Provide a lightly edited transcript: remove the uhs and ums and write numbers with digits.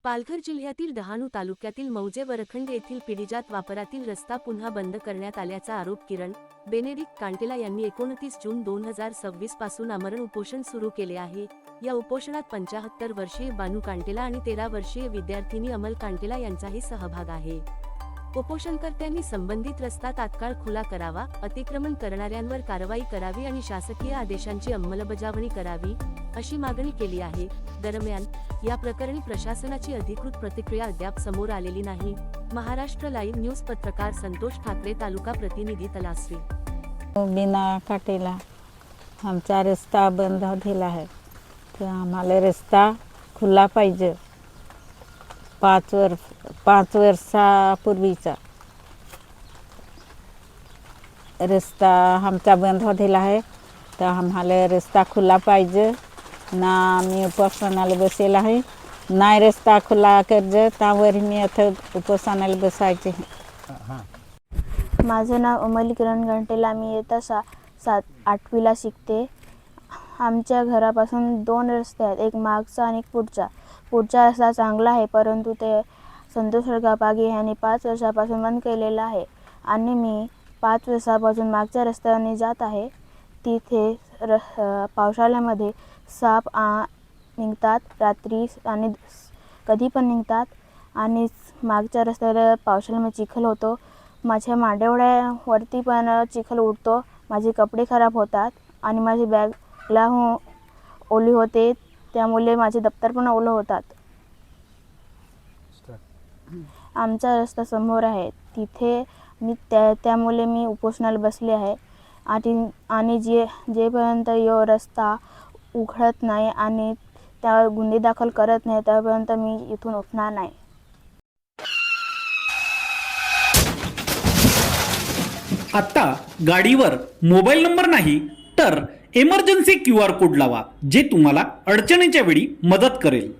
पालघर जिल्ह्यातील डहाणू तालुक्यातील मौजे वरखंड येथील पिढीजात वापरातील रस्ता पुन्हा बंद करण्यात आल्याचा आरोप किरण बेनेडिक्ट कांटेला यांनी 29 जून 2026 पासून आमरण उपोषण सुरू केले आहे। या उपोषणात 75 वर्षीय बानू कांटेला आणि 13 वर्षीय विद्यार्थिनी अमल कांटेला यांचाही सहभाग आहे। उपोषणकर्त्यांनी संबंधित रस्ता तात्काळ खुला करावा, अतिक्रमण करणाऱ्यांवर कारवाई करावी आणि शासकीय आदेशांची अंमलबजावणी करावी अशी मागणी केली आहे। दरम्यान या प्रकरणी प्रशासनाची अधिकृत प्रतिक्रिया अद्याप समोर आलेली नाही। महाराष्ट्र लाईव्ह न्यूज पत्रकार संतोष ठाकरे, तालुका प्रतिनिधी तलासरी। बिना काटेला आमचा रस्ता बंद झाला आहे, तर आम्हाला रस्ता खुला पाहिजे। 5 वर्षापूर्वीचा रस्ता आमचा बंद झाला आहे, तर आम्हाला रस्ता खुला पाहिजे ना। मी उपोषणाला बसेल आहे, नाही रस्ता खुला करजे त्यावर मी आता उपोषणाला बसायचे। माझं नाव अमल किरण कांटेला, मी इयत्ता 8वीला शिकते। आमच्या घरापासून 2 रस्ते आहेत, एक मागचा आणि एक पुढचा। पुढचा रस्ता चांगला आहे, परंतु ते संतोष पागे यांनी 5 वर्षापासून बंद केलेला आहे आणि मी 5 वर्षापासून मागच्या रस्त्याने जात आहे। तिथे पावसाळ्यामध्ये साप निघतात, रात्री आणि कधी पण निघतात आणि मागच्या रस्त्याला पावसाळ्यामध्ये चिखल होतो। माझ्या मांड्यावरती पण चिखल उडतो, माझे कपडे खराब होतात आणि माझी बॅगला ओली होते, त्यामुळे माझे दप्तर पण ओलं होतात। आमचा रस्ता समोर आहे, तिथे मी त्यामुळे मी उपोषणाला बसले आहे आणि जेपर्यंत यो रस्ता उघडत नाही आणि त्यावर गुन्हे दाखल करत नाही त्यापर्यंत मी इथून उठणार नाही। आता गाडीवर मोबाईल नंबर नाही तर इमर्जन्सी QR कोड लावा, जे तुम्हाला अडचणीच्या वेळी मदत करेल।